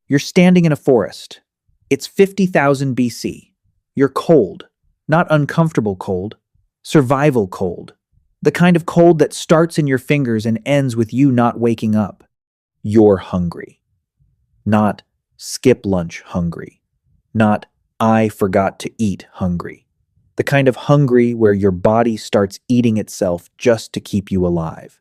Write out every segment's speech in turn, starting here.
You're standing in a forest. It's 50,000 BC. You're cold, not uncomfortable cold, survival cold. The kind of cold that starts in your fingers and ends with you not waking up. You're hungry. Not skip lunch hungry. Not I forgot to eat hungry. The kind of hungry where your body starts eating itself just to keep you alive.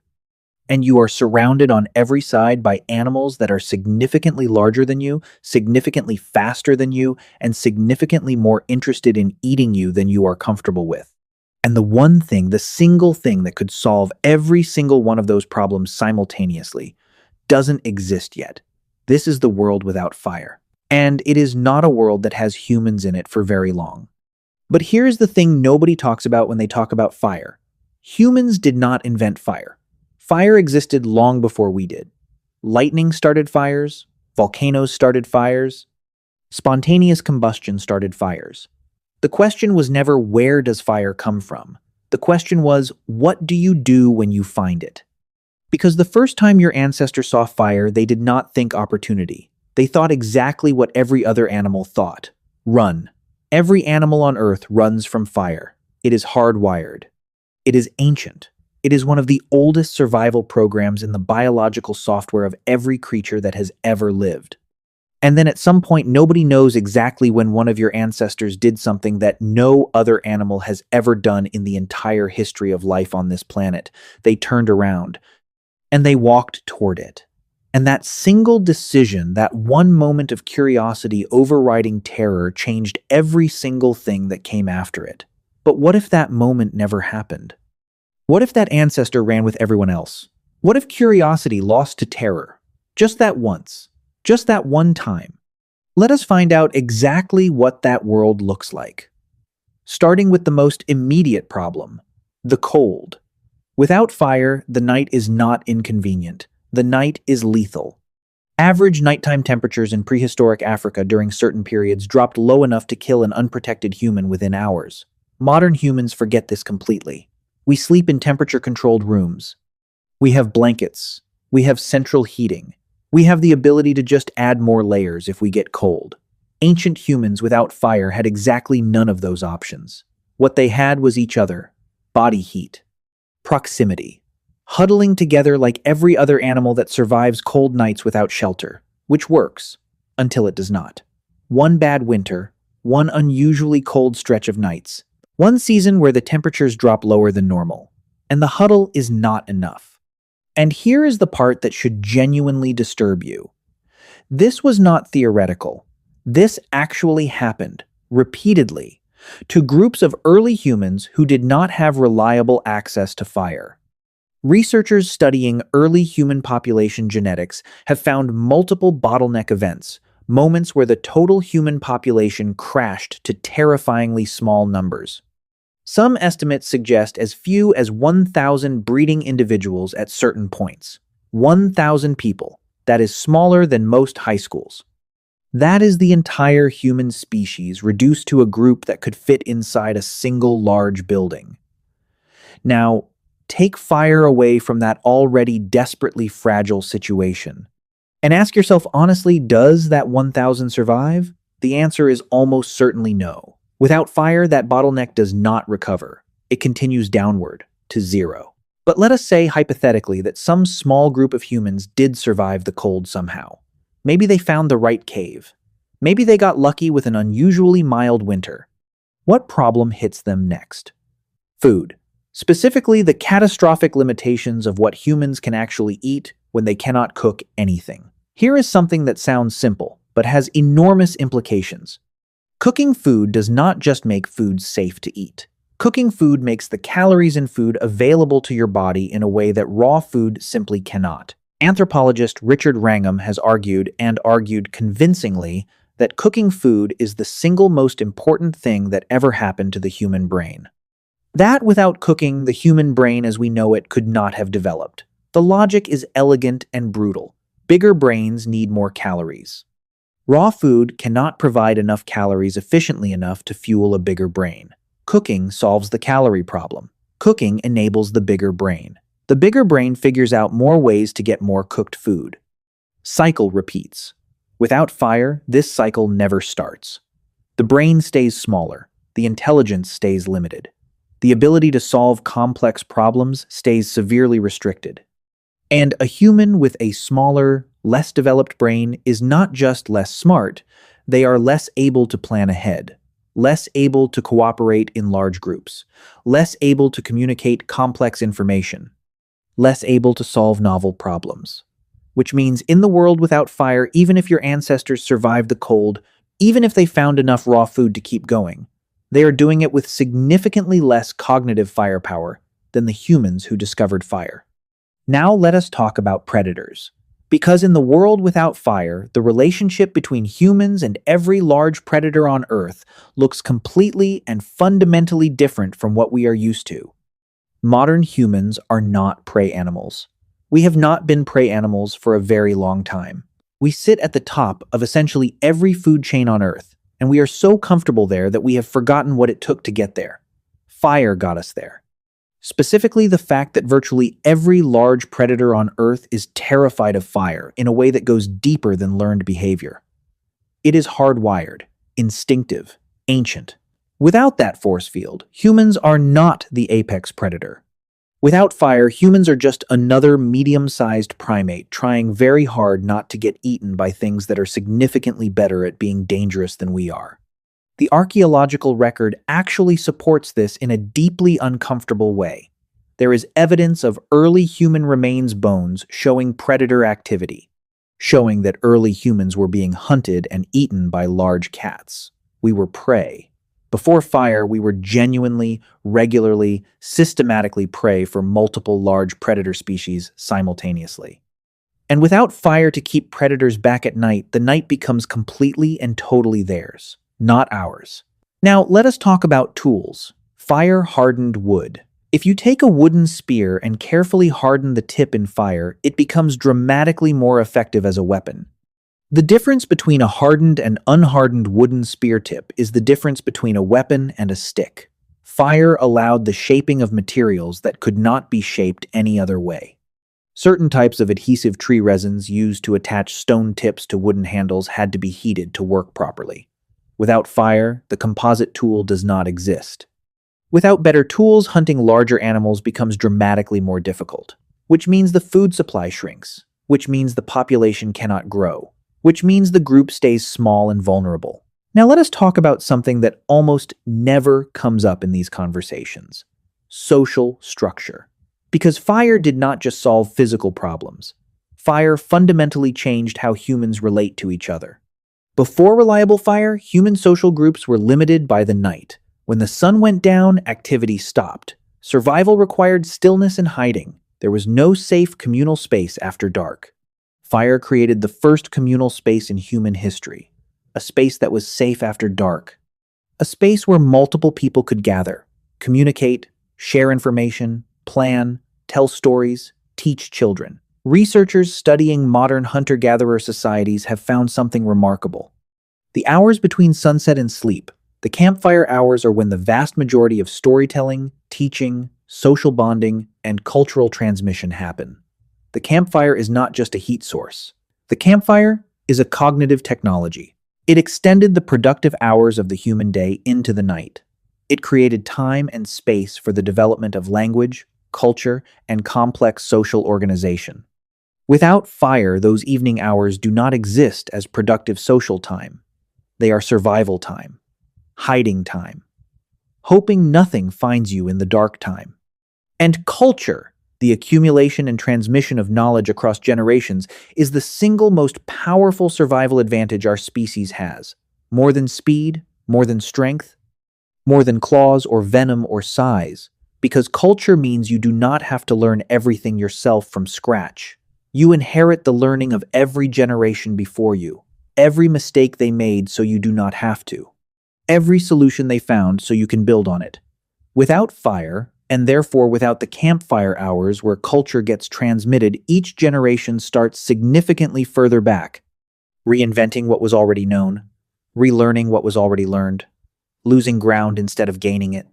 And you are surrounded on every side by animals that are significantly larger than you, significantly faster than you, and significantly more interested in eating you than you are comfortable with. And the one thing, the single thing that could solve every single one of those problems simultaneously doesn't exist yet. This is the world without fire. And it is not a world that has humans in it for very long. But here's the thing nobody talks about when they talk about fire. Humans did not invent fire. Fire existed long before we did. Lightning started fires, volcanoes started fires, spontaneous combustion started fires. The question was never where does fire come from? The question was, what do you do when you find it? Because the first time your ancestors saw fire, they did not think opportunity. They thought exactly what every other animal thought. Run. Every animal on Earth runs from fire. It is hardwired. It is ancient. It is one of the oldest survival programs in the biological software of every creature that has ever lived. And then at some point, nobody knows exactly when one of your ancestors did something that no other animal has ever done in the entire history of life on this planet. They turned around, and they walked toward it. And that single decision, that one moment of curiosity overriding terror, changed every single thing that came after it. But what if that moment never happened? What if that ancestor ran with everyone else? What if curiosity lost to terror? Just that once. Just that one time. Let us find out exactly what that world looks like. Starting with the most immediate problem, the cold. Without fire, the night is not inconvenient. The night is lethal. Average nighttime temperatures in prehistoric Africa during certain periods dropped low enough to kill an unprotected human within hours. Modern humans forget this completely. We sleep in temperature-controlled rooms. We have blankets. We have central heating. We have the ability to just add more layers if we get cold. Ancient humans without fire had exactly none of those options. What they had was each other, body heat, proximity, huddling together like every other animal that survives cold nights without shelter, which works, until it does not. One bad winter, one unusually cold stretch of nights, one season where the temperatures drop lower than normal, and the huddle is not enough. And here is the part that should genuinely disturb you. This was not theoretical. This actually happened, repeatedly, to groups of early humans who did not have reliable access to fire. Researchers studying early human population genetics have found multiple bottleneck events, moments where the total human population crashed to terrifyingly small numbers. Some estimates suggest as few as 1,000 breeding individuals at certain points. 1,000 people. That is smaller than most high schools. That is the entire human species reduced to a group that could fit inside a single large building. Now, take fire away from that already desperately fragile situation. And ask yourself honestly, does that 1,000 survive? The answer is almost certainly no. Without fire, that bottleneck does not recover. It continues downward to zero. But let us say, hypothetically, that some small group of humans did survive the cold somehow. Maybe they found the right cave. Maybe they got lucky with an unusually mild winter. What problem hits them next? Food. Specifically, the catastrophic limitations of what humans can actually eat when they cannot cook anything. Here is something that sounds simple, but has enormous implications. Cooking food does not just make food safe to eat. Cooking food makes the calories in food available to your body in a way that raw food simply cannot. Anthropologist Richard Wrangham has argued, and argued convincingly, that cooking food is the single most important thing that ever happened to the human brain. That without cooking, the human brain as we know it could not have developed. The logic is elegant and brutal. Bigger brains need more calories. Raw food cannot provide enough calories efficiently enough to fuel a bigger brain. Cooking solves the calorie problem. Cooking enables the bigger brain. The bigger brain figures out more ways to get more cooked food. Cycle repeats. Without fire, this cycle never starts. The brain stays smaller, the intelligence stays limited. The ability to solve complex problems stays severely restricted. And a human with a smaller, less developed brain is not just less smart, they are less able to plan ahead, less able to cooperate in large groups, less able to communicate complex information, less able to solve novel problems. Which means in the world without fire, even if your ancestors survived the cold, even if they found enough raw food to keep going, they are doing it with significantly less cognitive firepower than the humans who discovered fire. Now let us talk about predators. Because in the world without fire, the relationship between humans and every large predator on Earth looks completely and fundamentally different from what we are used to. Modern humans are not prey animals. We have not been prey animals for a very long time. We sit at the top of essentially every food chain on Earth, and we are so comfortable there that we have forgotten what it took to get there. Fire got us there. Specifically, the fact that virtually every large predator on Earth is terrified of fire in a way that goes deeper than learned behavior. It is hardwired, instinctive, ancient. Without that force field, humans are not the apex predator. Without fire, humans are just another medium-sized primate trying very hard not to get eaten by things that are significantly better at being dangerous than we are. The archaeological record actually supports this in a deeply uncomfortable way. There is evidence of early human remains bones showing predator activity, showing that early humans were being hunted and eaten by large cats. We were prey. Before fire, we were genuinely, regularly, systematically prey for multiple large predator species simultaneously. And without fire to keep predators back at night, the night becomes completely and totally theirs, not ours. Now, let us talk about tools. Fire-hardened wood. If you take a wooden spear and carefully harden the tip in fire, it becomes dramatically more effective as a weapon. The difference between a hardened and unhardened wooden spear tip is the difference between a weapon and a stick. Fire allowed the shaping of materials that could not be shaped any other way. Certain types of adhesive tree resins used to attach stone tips to wooden handles had to be heated to work properly. Without fire, the composite tool does not exist. Without better tools, hunting larger animals becomes dramatically more difficult, which means the food supply shrinks, which means the population cannot grow, which means the group stays small and vulnerable. Now let us talk about something that almost never comes up in these conversations: social structure. Because fire did not just solve physical problems. Fire fundamentally changed how humans relate to each other. Before reliable fire, human social groups were limited by the night. When the sun went down, activity stopped. Survival required stillness and hiding. There was no safe communal space after dark. Fire created the first communal space in human history, a space that was safe after dark, a space where multiple people could gather, communicate, share information, plan, tell stories, teach children. Researchers studying modern hunter-gatherer societies have found something remarkable. The hours between sunset and sleep, the campfire hours, are when the vast majority of storytelling, teaching, social bonding, and cultural transmission happen. The campfire is not just a heat source. The campfire is a cognitive technology. It extended the productive hours of the human day into the night. It created time and space for the development of language, culture, and complex social organization. Without fire, those evening hours do not exist as productive social time. They are survival time, hiding time, hoping nothing finds you in the dark time. And culture, the accumulation and transmission of knowledge across generations, is the single most powerful survival advantage our species has. More than speed, more than strength, more than claws or venom or size. Because culture means you do not have to learn everything yourself from scratch. You inherit the learning of every generation before you, every mistake they made so you do not have to, every solution they found so you can build on it. Without fire, and therefore without the campfire hours where culture gets transmitted, each generation starts significantly further back, reinventing what was already known, relearning what was already learned, losing ground instead of gaining it.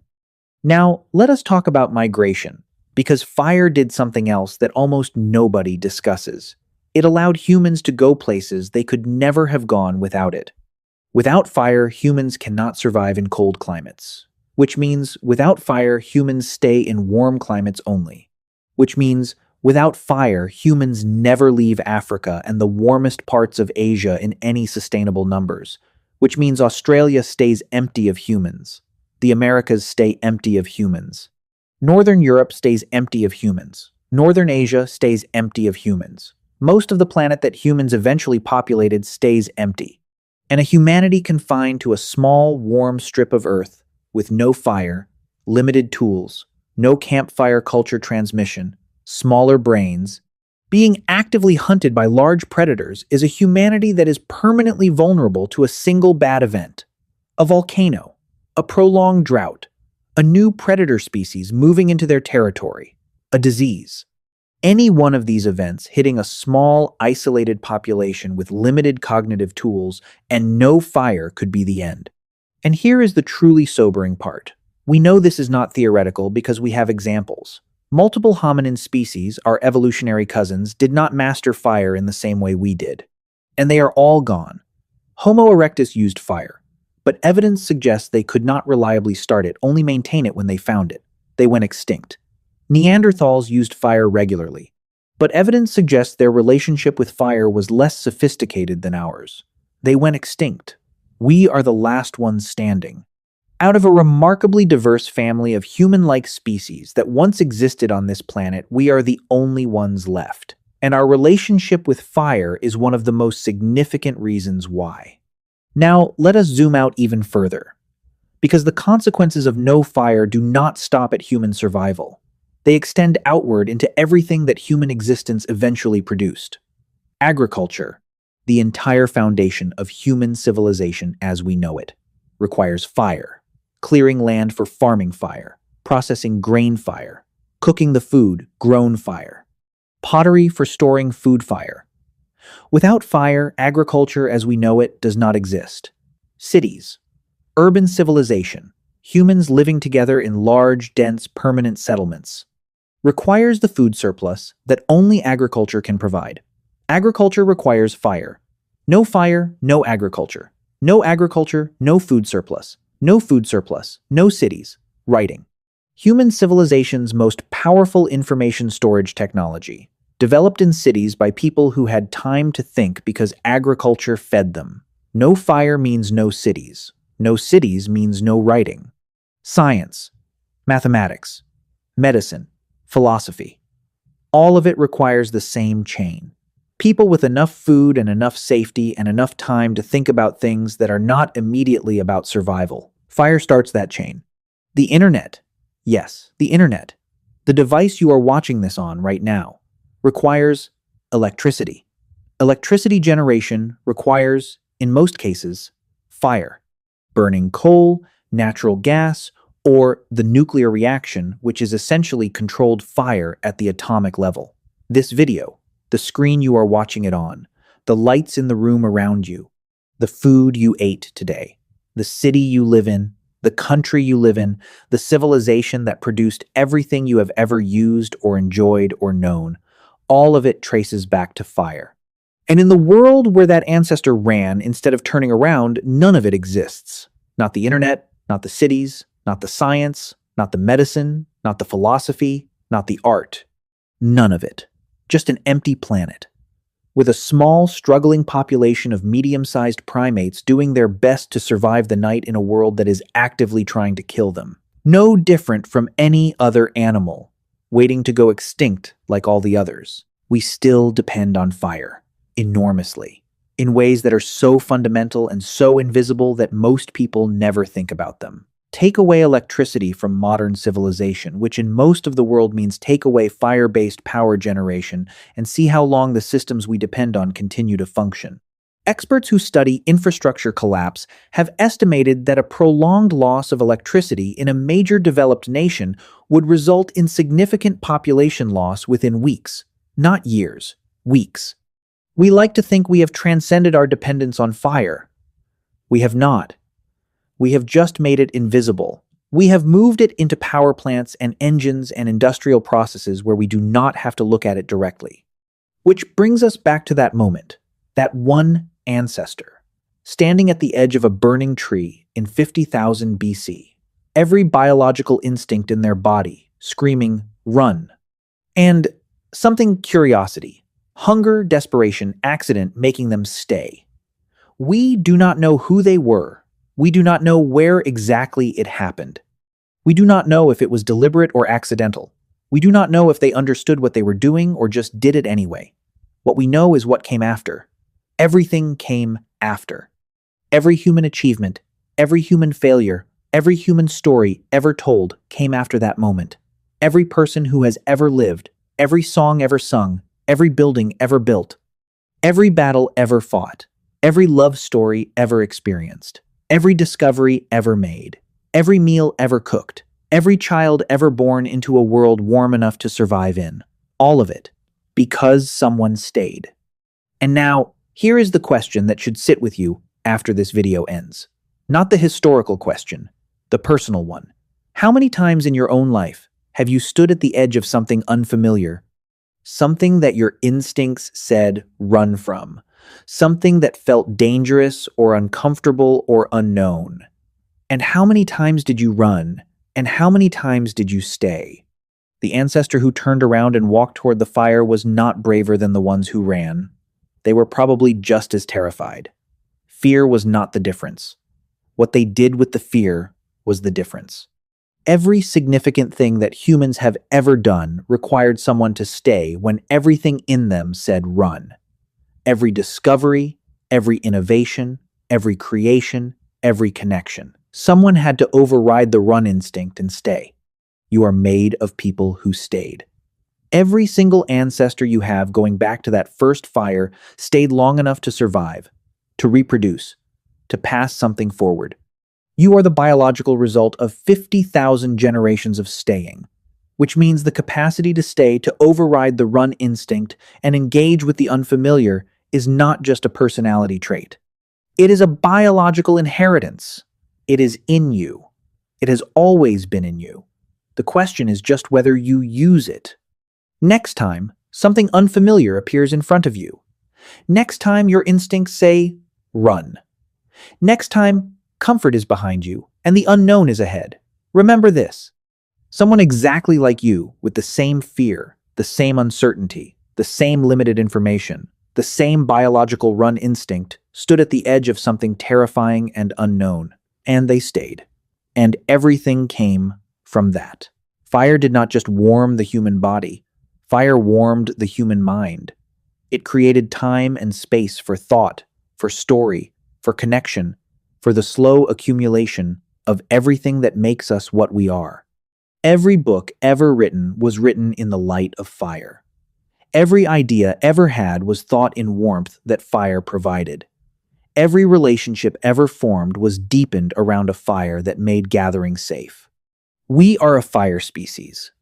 Now, let us talk about migration, because fire did something else that almost nobody discusses. It allowed humans to go places they could never have gone without it. Without fire, humans cannot survive in cold climates, which means without fire, humans stay in warm climates only, which means without fire, humans never leave Africa and the warmest parts of Asia in any sustainable numbers, which means Australia stays empty of humans. The Americas stay empty of humans. Northern Europe stays empty of humans. Northern Asia stays empty of humans. Most of the planet that humans eventually populated stays empty. And a humanity confined to a small, warm strip of Earth with no fire, limited tools, no campfire culture transmission, smaller brains, being actively hunted by large predators is a humanity that is permanently vulnerable to a single bad event. A volcano, a prolonged drought, a new predator species moving into their territory, a disease. Any one of these events hitting a small, isolated population with limited cognitive tools and no fire could be the end. And here is the truly sobering part. We know this is not theoretical because we have examples. Multiple hominin species, our evolutionary cousins, did not master fire in the same way we did. And they are all gone. Homo erectus used fire, but evidence suggests they could not reliably start it, only maintain it when they found it. They went extinct. Neanderthals used fire regularly, but evidence suggests their relationship with fire was less sophisticated than ours. They went extinct. We are the last ones standing. Out of a remarkably diverse family of human-like species that once existed on this planet, we are the only ones left. And our relationship with fire is one of the most significant reasons why. Now, let us zoom out even further. Because the consequences of no fire do not stop at human survival. They extend outward into everything that human existence eventually produced. Agriculture, the entire foundation of human civilization as we know it, requires fire. Clearing land for farming fire, processing grain fire, cooking the food, grown fire. Pottery for storing food fire. Without fire, agriculture as we know it does not exist. Cities. Urban civilization, humans living together in large, dense, permanent settlements, requires the food surplus that only agriculture can provide. Agriculture requires fire. No fire, no agriculture. No agriculture, no food surplus. No food surplus, no cities. Writing. Human civilization's most powerful information storage technology, developed in cities by people who had time to think because agriculture fed them. No fire means no cities. No cities means no writing. Science, mathematics, medicine, philosophy. All of it requires the same chain. People with enough food and enough safety and enough time to think about things that are not immediately about survival. Fire starts that chain. The internet, yes, the internet, the device you are watching this on right now, requires electricity. Electricity generation requires, in most cases, fire. Burning coal, natural gas, or the nuclear reaction, which is essentially controlled fire at the atomic level. This video, the screen you are watching it on, the lights in the room around you, the food you ate today, the city you live in, the country you live in, the civilization that produced everything you have ever used or enjoyed or known, all of it traces back to fire. And in the world where that ancestor ran instead of turning around, none of it exists. Not the internet, not the cities, not the science, not the medicine, not the philosophy, not the art. None of it. Just an empty planet. With a small, struggling population of medium-sized primates doing their best to survive the night in a world that is actively trying to kill them. No different from any other animal, waiting to go extinct like all the others. We still depend on fire, enormously, in ways that are so fundamental and so invisible that most people never think about them. Take away electricity from modern civilization, which in most of the world means take away fire-based power generation, and see how long the systems we depend on continue to function. Experts who study infrastructure collapse have estimated that a prolonged loss of electricity in a major developed nation would result in significant population loss within weeks, not years, weeks. We like to think we have transcended our dependence on fire. We have not. We have just made it invisible. We have moved it into power plants and engines and industrial processes where we do not have to look at it directly. Which brings us back to that moment, that one ancestor, standing at the edge of a burning tree in 50,000 BC, every biological instinct in their body screaming, "Run!" And something curiosity, hunger, desperation, accident making them stay. We do not know who they were. We do not know where exactly it happened. We do not know if it was deliberate or accidental. We do not know if they understood what they were doing or just did it anyway. What we know is what came after. Everything came after. Every human achievement, every human failure, every human story ever told came after that moment. Every person who has ever lived, every song ever sung, every building ever built, every battle ever fought, every love story ever experienced, every discovery ever made, every meal ever cooked, every child ever born into a world warm enough to survive in. All of it, because someone stayed. And now, here is the question that should sit with you after this video ends. Not the historical question, the personal one. How many times in your own life have you stood at the edge of something unfamiliar? Something that your instincts said run from. Something that felt dangerous or uncomfortable or unknown. And how many times did you run? And how many times did you stay? The ancestor who turned around and walked toward the fire was not braver than the ones who ran. They were probably just as terrified. Fear was not the difference. What they did with the fear was the difference. Every significant thing that humans have ever done required someone to stay when everything in them said run. Every discovery, every innovation, every creation, every connection. Someone had to override the run instinct and stay. You are made of people who stayed. Every single ancestor you have going back to that first fire stayed long enough to survive, to reproduce, to pass something forward. You are the biological result of 50,000 generations of staying, which means the capacity to stay, to override the run instinct and engage with the unfamiliar is not just a personality trait. It is a biological inheritance. It is in you. It has always been in you. The question is just whether you use it. Next time, something unfamiliar appears in front of you. Next time, your instincts say, run. Next time, comfort is behind you and the unknown is ahead. Remember this. Someone exactly like you, with the same fear, the same uncertainty, the same limited information, the same biological run instinct, stood at the edge of something terrifying and unknown. And they stayed. And everything came from that. Fire did not just warm the human body. Fire warmed the human mind. It created time and space for thought, for story, for connection, for the slow accumulation of everything that makes us what we are. Every book ever written was written in the light of fire. Every idea ever had was thought in warmth that fire provided. Every relationship ever formed was deepened around a fire that made gathering safe. We are a fire species.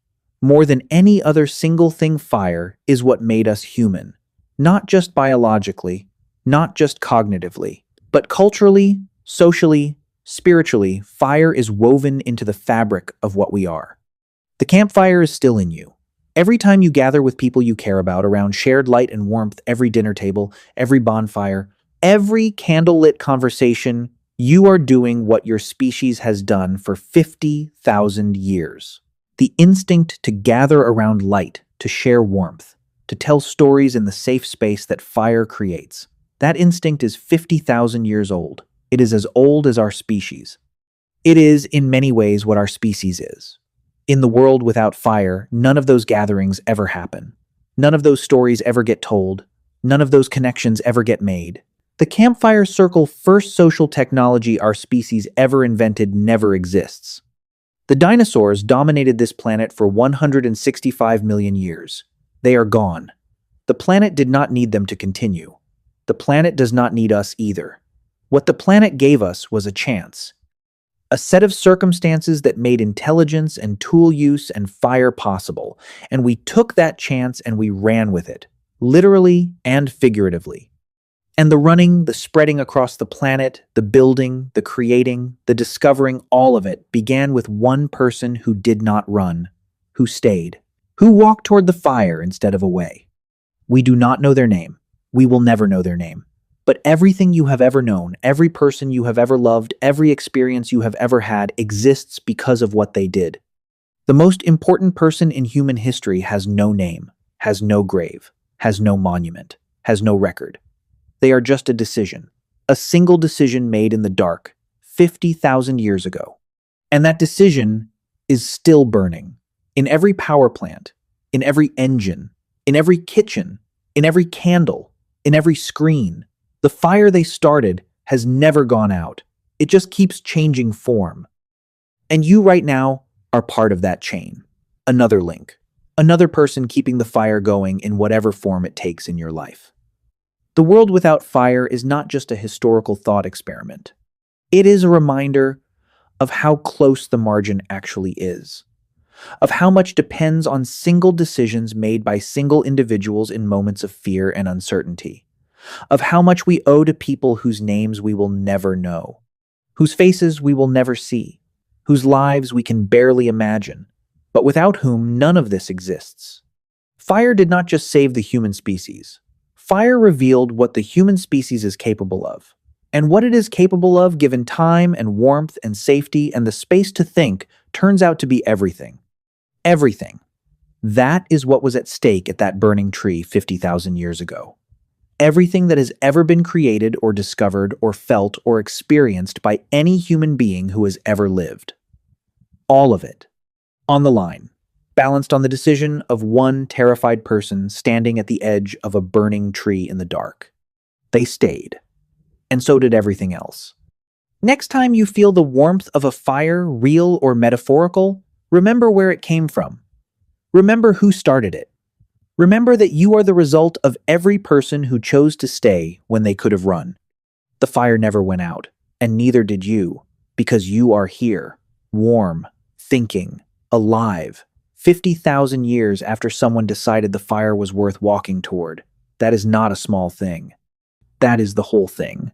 More than any other single thing, fire is what made us human. Not just biologically, not just cognitively, but culturally, socially, spiritually, fire is woven into the fabric of what we are. The campfire is still in you. Every time you gather with people you care about around shared light and warmth, every dinner table, every bonfire, every candlelit conversation, you are doing what your species has done for 50,000 years. The instinct to gather around light, to share warmth, to tell stories in the safe space that fire creates. That instinct is 50,000 years old. It is as old as our species. It is, in many ways, what our species is. In the world without fire, none of those gatherings ever happen. None of those stories ever get told. None of those connections ever get made. The campfire circle, first social technology our species ever invented, never exists. The dinosaurs dominated this planet for 165 million years. They are gone. The planet did not need them to continue. The planet does not need us either. What the planet gave us was a chance. A set of circumstances that made intelligence and tool use and fire possible, and we took that chance and we ran with it, literally and figuratively. And the running, the spreading across the planet, the building, the creating, the discovering, all of it began with one person who did not run, who stayed, who walked toward the fire instead of away. We do not know their name. We will never know their name. But everything you have ever known, every person you have ever loved, every experience you have ever had exists because of what they did. The most important person in human history has no name, has no grave, has no monument, has no record. They are just a single decision made in the dark, 50,000 years ago. And that decision is still burning. In every power plant, in every engine, in every kitchen, in every candle, in every screen. The fire they started has never gone out. It just keeps changing form. And you right now are part of that chain. Another link. Another person keeping the fire going in whatever form it takes in your life. The world without fire is not just a historical thought experiment. It is a reminder of how close the margin actually is, of how much depends on single decisions made by single individuals in moments of fear and uncertainty, of how much we owe to people whose names we will never know, whose faces we will never see, whose lives we can barely imagine, but without whom none of this exists. Fire did not just save the human species. Fire revealed what the human species is capable of. And what it is capable of, given time and warmth and safety and the space to think, turns out to be everything. Everything. That is what was at stake at that burning tree 50,000 years ago. Everything that has ever been created or discovered or felt or experienced by any human being who has ever lived. All of it. On the line. Balanced on the decision of one terrified person standing at the edge of a burning tree in the dark. They stayed. And so did everything else. Next time you feel the warmth of a fire, real or metaphorical, remember where it came from. Remember who started it. Remember that you are the result of every person who chose to stay when they could have run. The fire never went out, and neither did you, because you are here, warm, thinking, alive, 50,000 years after someone decided the fire was worth walking toward. That is not a small thing. That is the whole thing.